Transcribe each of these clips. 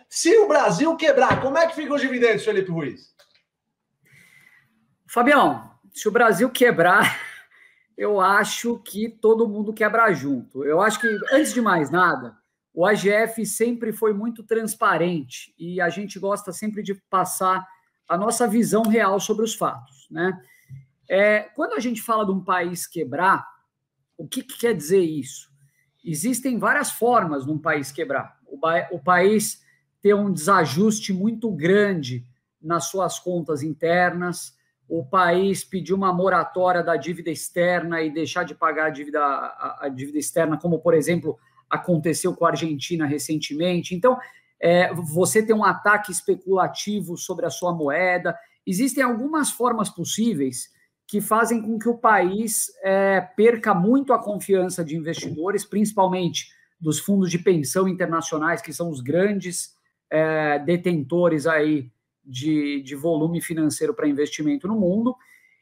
Se o Brasil quebrar, como é que ficam os dividendos, Felipe Ruiz? Fabião, se o Brasil quebrar, eu acho que todo mundo quebra junto. Eu acho que, antes de mais nada, o AGF sempre foi muito transparente e a gente gosta sempre de passar a nossa visão real sobre os fatos, né? Quando a gente fala de um país quebrar, o que quer dizer isso? Existem várias formas de um país quebrar. O país ter um desajuste muito grande nas suas contas internas, o país pedir uma moratória da dívida externa e deixar de pagar a dívida externa, como, por exemplo, aconteceu com a Argentina recentemente. Então, você tem um ataque especulativo sobre a sua moeda. Existem algumas formas possíveis que fazem com que o país perca muito a confiança de investidores, principalmente dos fundos de pensão internacionais, que são os grandes detentores aí de volume financeiro para investimento no mundo,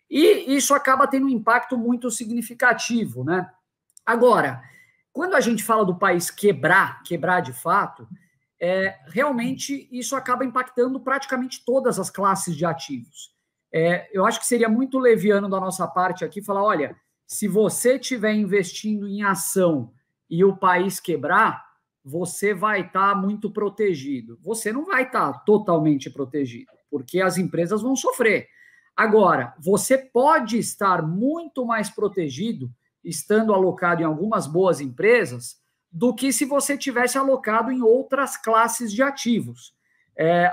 e isso acaba tendo um impacto muito significativo, né? Agora, quando a gente fala do país quebrar de fato, realmente isso acaba impactando praticamente todas as classes de ativos. Eu acho que seria muito leviano da nossa parte aqui falar, olha, se você estiver investindo em ação e o país quebrar, você vai estar muito protegido. Você não vai estar totalmente protegido, porque as empresas vão sofrer. Agora, você pode estar muito mais protegido estando alocado em algumas boas empresas do que se você tivesse alocado em outras classes de ativos.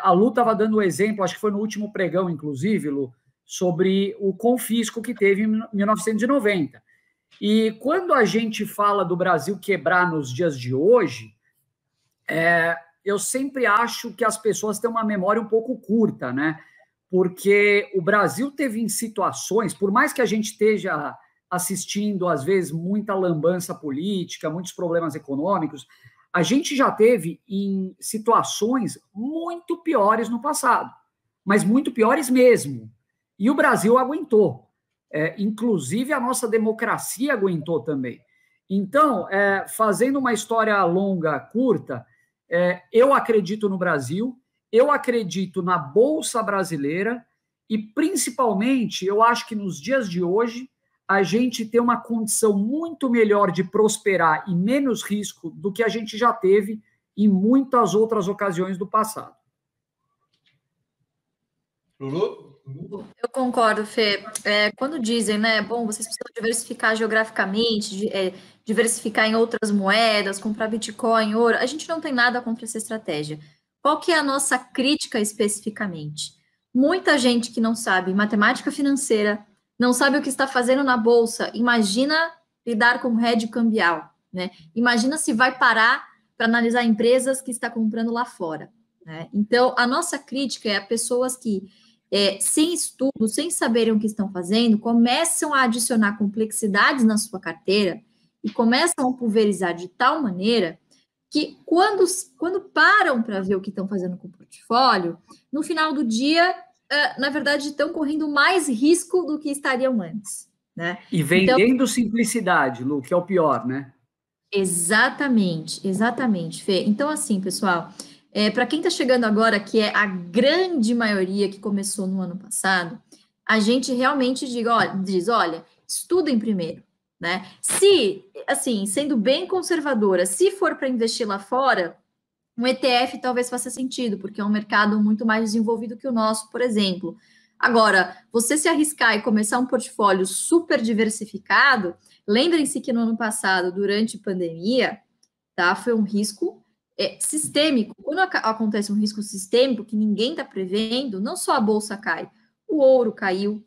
A Lu estava dando um exemplo, acho que foi no último pregão, inclusive, Lu, sobre o confisco que teve em 1990. E quando a gente fala do Brasil quebrar nos dias de hoje, eu sempre acho que as pessoas têm uma memória um pouco curta, né? Porque o Brasil teve em situações, por mais que a gente esteja assistindo, às vezes, muita lambança política, muitos problemas econômicos, a gente já teve em situações muito piores no passado, mas muito piores mesmo. E o Brasil aguentou. Inclusive, a nossa democracia aguentou também. Então, fazendo uma história longa, curta, eu acredito no Brasil, eu acredito na Bolsa Brasileira e, principalmente, eu acho que nos dias de hoje, a gente tem uma condição muito melhor de prosperar e menos risco do que a gente já teve em muitas outras ocasiões do passado. Lulu? Eu concordo, Fê. Quando dizem, né, bom, vocês precisam diversificar geograficamente, diversificar em outras moedas, comprar Bitcoin, ouro, a gente não tem nada contra essa estratégia. Qual que é a nossa crítica especificamente? Muita gente que não sabe matemática financeira, não sabe o que está fazendo na bolsa, imagina lidar com hedge cambial, né? Imagina se vai parar para analisar empresas que está comprando lá fora, né? Então, a nossa crítica é a pessoas que sem estudo, sem saberem o que estão fazendo, começam a adicionar complexidades na sua carteira e começam a pulverizar de tal maneira que quando param para ver o que estão fazendo com o portfólio, no final do dia, na verdade, estão correndo mais risco do que estariam antes, né? E vendendo então, simplicidade, Lu, que é o pior, né? Exatamente, Fê. Então, assim, pessoal, para quem está chegando agora, que é a grande maioria que começou no ano passado, a gente realmente diz, olha, estudem primeiro, né? Se, assim, sendo bem conservadora, se for para investir lá fora, um ETF talvez faça sentido, porque é um mercado muito mais desenvolvido que o nosso, por exemplo. Agora, você se arriscar e começar um portfólio super diversificado, lembrem-se que no ano passado, durante a pandemia, tá, foi um risco sistêmico. Quando acontece um risco sistêmico que ninguém está prevendo, não só a bolsa cai, o ouro caiu,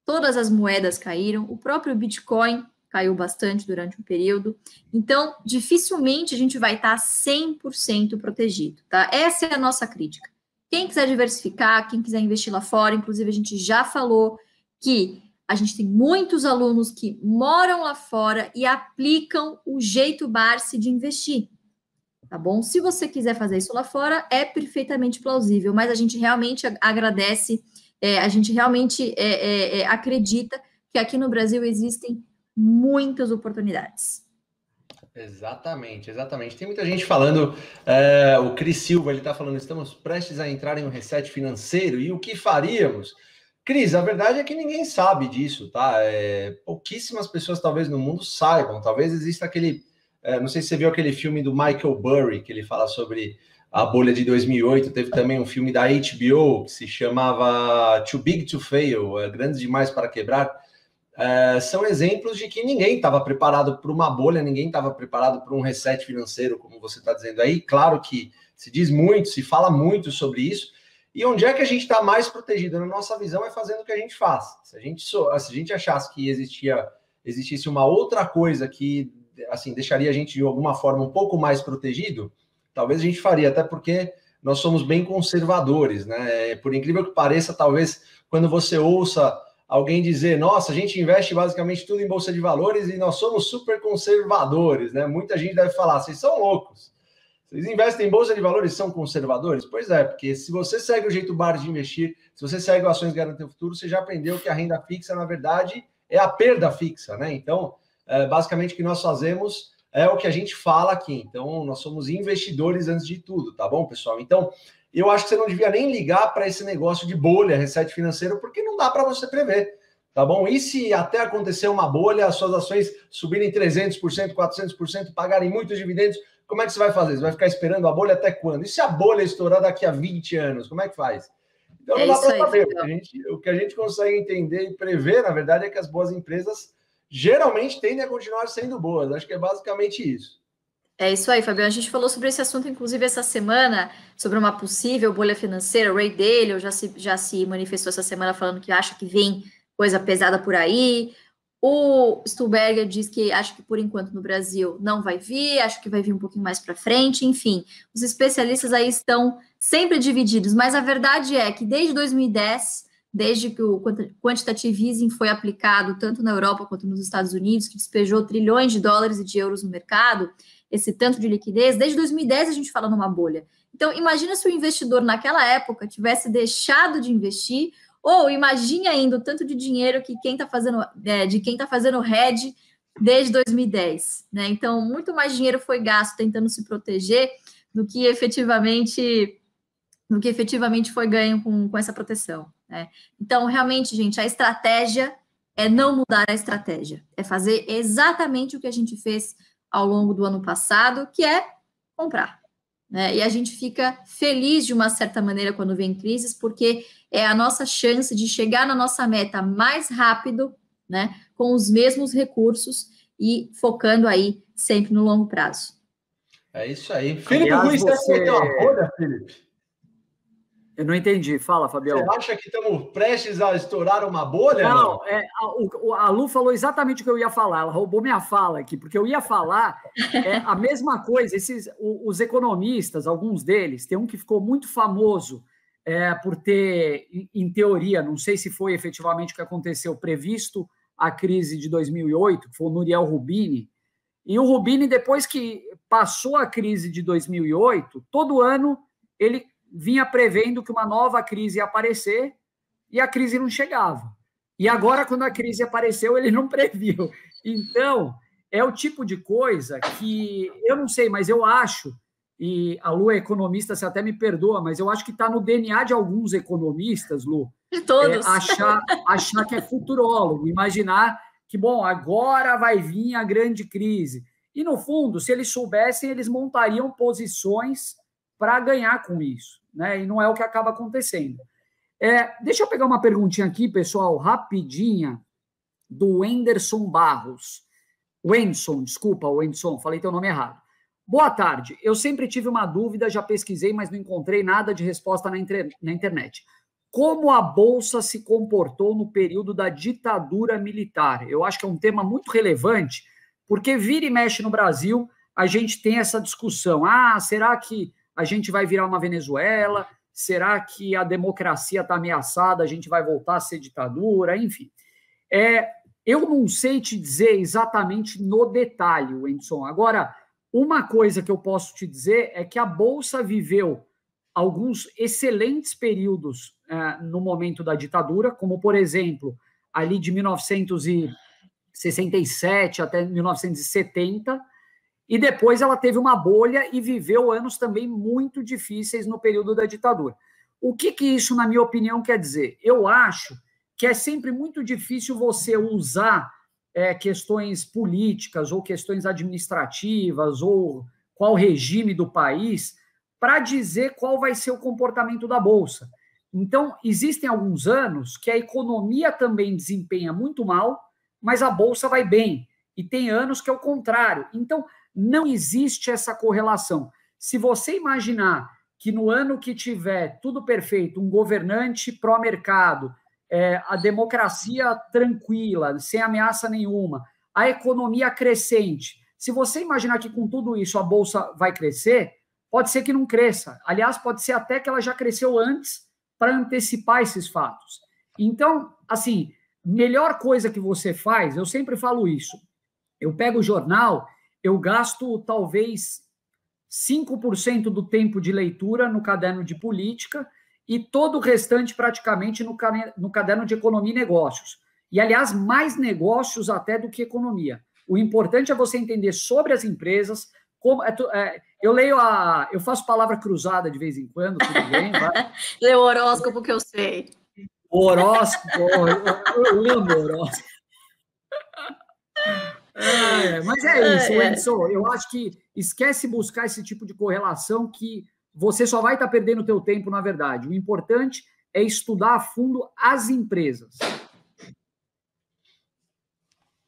todas as moedas caíram, o próprio Bitcoin caiu bastante durante um período. Então, dificilmente a gente vai estar 100% protegido, tá? Essa é a nossa crítica. Quem quiser diversificar, quem quiser investir lá fora, inclusive a gente já falou que a gente tem muitos alunos que moram lá fora e aplicam o jeito Barsi de investir, tá bom? Se você quiser fazer isso lá fora, é perfeitamente plausível, mas a gente realmente agradece, a gente realmente acredita que aqui no Brasil existem muitas oportunidades. Exatamente, exatamente. Tem muita gente falando, o Cris Silva, ele está falando, estamos prestes a entrar em um reset financeiro, e o que faríamos? Cris, a verdade é que ninguém sabe disso, tá? Pouquíssimas pessoas talvez no mundo saibam, talvez exista aquele, não sei se você viu aquele filme do Michael Burry, que ele fala sobre a bolha de 2008, teve também um filme da HBO, que se chamava Too Big to Fail, Grandes Demais para Quebrar. São exemplos de que ninguém estava preparado para uma bolha, ninguém estava preparado para um reset financeiro, como você está dizendo aí. Claro que se diz muito, se fala muito sobre isso. E onde é que a gente está mais protegido? Na nossa visão é fazendo o que a gente faz. Se a gente achasse que existisse uma outra coisa que assim deixaria a gente de alguma forma um pouco mais protegido, talvez a gente faria, até porque nós somos bem conservadores, né? Por incrível que pareça, talvez quando você ouça alguém dizer, nossa, a gente investe basicamente tudo em bolsa de valores e nós somos super conservadores, né? Muita gente deve falar, vocês são loucos. Vocês investem em bolsa de valores e são conservadores? Pois é, porque se você segue o jeito bar de investir, se você segue o Ações Garantem o Futuro, você já aprendeu que a renda fixa, na verdade, é a perda fixa, né? Então, basicamente, o que nós fazemos é o que a gente fala aqui. Então, nós somos investidores antes de tudo, tá bom, pessoal? Então, eu acho que você não devia nem ligar para esse negócio de bolha, reset financeiro, porque não dá para você prever, tá bom? E se até acontecer uma bolha, as suas ações subirem 300%, 400%, pagarem muitos dividendos, como é que você vai fazer? Você vai ficar esperando a bolha até quando? E se a bolha estourar daqui a 20 anos, como é que faz? Então não dá para saber. O que a gente consegue entender e prever, na verdade, é que as boas empresas geralmente tendem a continuar sendo boas. Acho que é basicamente isso. É isso aí, Fabiano. A gente falou sobre esse assunto, inclusive, essa semana, sobre uma possível bolha financeira. O Ray Dalio já se manifestou essa semana falando que acha que vem coisa pesada por aí. O Stuhlberger diz que acha que, por enquanto, no Brasil não vai vir, acho que vai vir um pouquinho mais para frente. Enfim, os especialistas aí estão sempre divididos. Mas a verdade é que desde 2010, desde que o quantitative easing foi aplicado tanto na Europa quanto nos Estados Unidos, que despejou trilhões de dólares e de euros no mercado, esse tanto de liquidez, desde 2010 a gente fala numa bolha. Então, imagina se o investidor naquela época tivesse deixado de investir, ou imagine ainda o tanto de dinheiro que quem está fazendo, de quem está fazendo hedge desde 2010, né? Então, muito mais dinheiro foi gasto tentando se proteger do que efetivamente foi ganho com essa proteção, né? Então, realmente, gente, a estratégia é não mudar a estratégia, é fazer exatamente o que a gente fez ao longo do ano passado, que é comprar, né? E a gente fica feliz de uma certa maneira quando vem crises, porque é a nossa chance de chegar na nossa meta mais rápido, né? Com os mesmos recursos e focando aí sempre no longo prazo. É isso aí. Felipe Ruiz, você tem uma bolha, Felipe? Eu não entendi. Fala, Fabião. Você acha que estamos prestes a estourar uma bolha? Não, a Lu falou exatamente o que eu ia falar. Ela roubou minha fala aqui, porque eu ia falar a mesma coisa. Os economistas, alguns deles, tem um que ficou muito famoso por ter, em teoria, não sei se foi efetivamente o que aconteceu, previsto a crise de 2008, que foi o Nouriel Roubini. E o Roubini, depois que passou a crise de 2008, todo ano ele vinha prevendo que uma nova crise ia aparecer e a crise não chegava. E agora, quando a crise apareceu, ele não previu. Então, é o tipo de coisa que eu não sei, mas eu acho, e a Lu é economista, você até me perdoa, mas eu acho que está no DNA de alguns economistas, Lu, de todos. Achar que é futurólogo, imaginar que, bom, agora vai vir a grande crise. E, no fundo, se eles soubessem, eles montariam posições para ganhar com isso, né? E não é o que acaba acontecendo. Deixa eu pegar uma perguntinha aqui, pessoal, rapidinha, do Wenderson Barros. Wenderson, falei teu nome errado. Boa tarde, eu sempre tive uma dúvida, já pesquisei, mas não encontrei nada de resposta na internet. Como a Bolsa se comportou no período da ditadura militar? Eu acho que é um tema muito relevante, porque vira e mexe no Brasil, a gente tem essa discussão. Será que a gente vai virar uma Venezuela? Será que a democracia está ameaçada? A gente vai voltar a ser ditadura? Enfim. Eu não sei te dizer exatamente no detalhe, Wenderson. Agora, uma coisa que eu posso te dizer é que a Bolsa viveu alguns excelentes períodos no momento da ditadura, como, por exemplo, ali de 1967 até 1970, e depois ela teve uma bolha e viveu anos também muito difíceis no período da ditadura. O que isso, na minha opinião, quer dizer? Eu acho que é sempre muito difícil você usar questões políticas ou questões administrativas ou qual regime do país para dizer qual vai ser o comportamento da Bolsa. Então, existem alguns anos que a economia também desempenha muito mal, mas a Bolsa vai bem. E tem anos que é o contrário. Então, não existe essa correlação. Se você imaginar que no ano que tiver tudo perfeito, um governante pró-mercado, a democracia tranquila, sem ameaça nenhuma, a economia crescente, se você imaginar que com tudo isso a Bolsa vai crescer, pode ser que não cresça. Aliás, pode ser até que ela já cresceu antes para antecipar esses fatos. Então, assim, melhor coisa que você faz, eu sempre falo isso, eu pego o jornal, eu gasto talvez 5% do tempo de leitura no caderno de política e todo o restante praticamente no caderno de economia e negócios. E, aliás, mais negócios até do que economia. O importante é você entender sobre as empresas, como eu faço palavra cruzada de vez em quando, tudo bem? Lê o horóscopo que eu sei. O horóscopo, eu lembro o horóscopo. Mas é isso, Edson. Eu acho que esquece buscar esse tipo de correlação que você só vai estar perdendo o teu tempo, na verdade. O importante é estudar a fundo as empresas.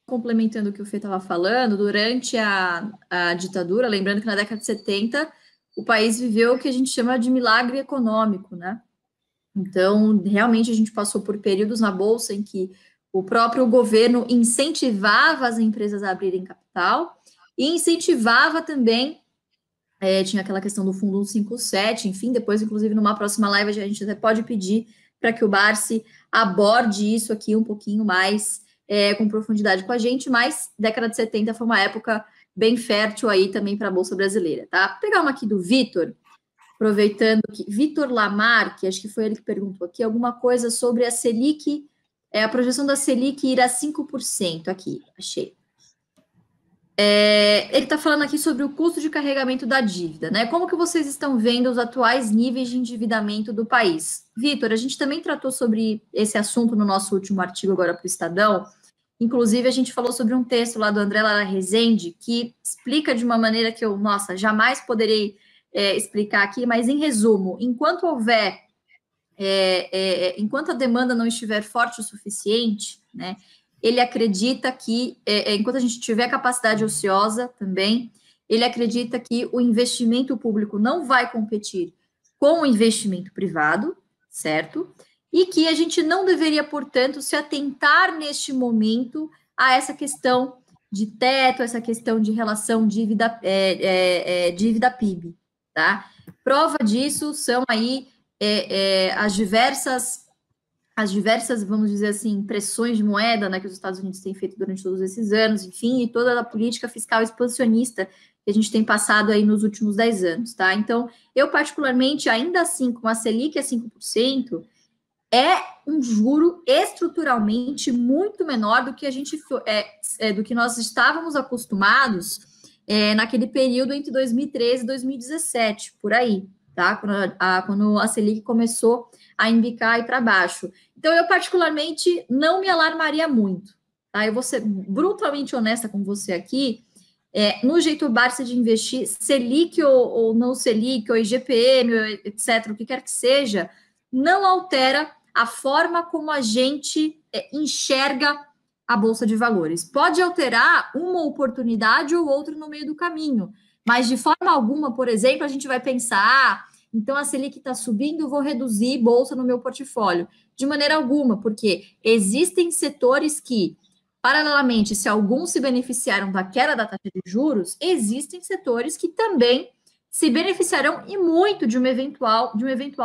Complementando o que o Fê estava falando, durante a ditadura, lembrando que na década de 70, o país viveu o que a gente chama de milagre econômico, né? Então, realmente, a gente passou por períodos na Bolsa em que o próprio governo incentivava as empresas a abrirem capital e incentivava também, tinha aquela questão do Fundo 157, enfim, depois, inclusive, numa próxima live, a gente até pode pedir para que o Barsi aborde isso aqui um pouquinho mais com profundidade com a gente, mas década de 70 foi uma época bem fértil aí também para a Bolsa Brasileira, tá? Vou pegar uma aqui do Vitor, aproveitando que Vitor Lamarck, acho que foi ele que perguntou aqui, alguma coisa sobre a Selic, a projeção da Selic ir a 5% aqui, achei. Ele está falando aqui sobre o custo de carregamento da dívida, né? Como que vocês estão vendo os atuais níveis de endividamento do país? Vitor, a gente também tratou sobre esse assunto no nosso último artigo agora para o Estadão. Inclusive, a gente falou sobre um texto lá do André Lara Rezende, que explica de uma maneira que eu, jamais poderei explicar aqui, mas em resumo, enquanto houver, enquanto a demanda não estiver forte o suficiente, né, ele acredita que, enquanto a gente tiver capacidade ociosa também, ele acredita que o investimento público não vai competir com o investimento privado, certo? E que a gente não deveria, portanto, se atentar neste momento a essa questão de teto, essa questão de relação dívida-PIB, tá? Prova disso são aí as diversas, vamos dizer assim, pressões de moeda, né, que os Estados Unidos têm feito durante todos esses anos, enfim, e toda a política fiscal expansionista que a gente tem passado aí nos últimos 10 anos, tá? Então, eu particularmente, ainda assim, com a Selic a 5%, é um juro estruturalmente muito menor do que a gente do que nós estávamos acostumados naquele período entre 2013 e 2017, por aí, tá? Quando a Selic começou a embicar e para baixo. Então, eu particularmente não me alarmaria muito, tá? Eu vou ser brutalmente honesta com você aqui. No jeito Barsi de investir, Selic ou não Selic, ou IGPM, etc., o que quer que seja, não altera a forma como a gente enxerga a Bolsa de Valores. Pode alterar uma oportunidade ou outra no meio do caminho, mas de forma alguma, por exemplo, a gente vai pensar, então a Selic está subindo, vou reduzir Bolsa no meu portfólio. De maneira alguma, porque existem setores que, paralelamente, se alguns se beneficiaram da queda da taxa de juros, existem setores que também se beneficiarão e muito de um eventual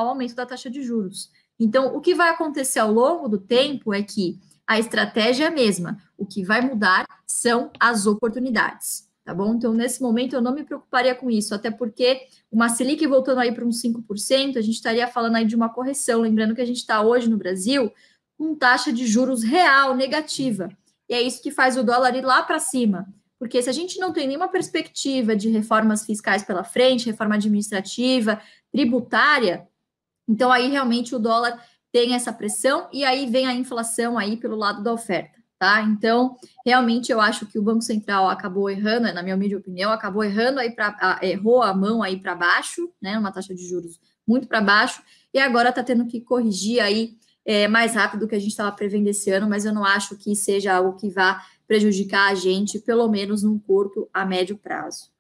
aumento da taxa de juros. Então, o que vai acontecer ao longo do tempo é que a estratégia é a mesma. O que vai mudar são as oportunidades, tá bom? Então, nesse momento, eu não me preocuparia com isso, até porque uma Selic voltando aí para uns 5%, a gente estaria falando aí de uma correção. Lembrando que a gente está hoje no Brasil com taxa de juros real negativa. E é isso que faz o dólar ir lá para cima, Porque se a gente não tem nenhuma perspectiva de reformas fiscais pela frente, reforma administrativa, tributária, então aí realmente o dólar tem essa pressão e aí vem a inflação aí pelo lado da oferta, tá? Então, realmente eu acho que o Banco Central acabou errando, na minha humilde opinião, acabou errando aí errou a mão aí para baixo, né? Uma taxa de juros muito para baixo, e agora está tendo que corrigir aí mais rápido do que a gente estava prevendo esse ano, mas eu não acho que seja algo que vá prejudicar a gente, pelo menos num curto a médio prazo.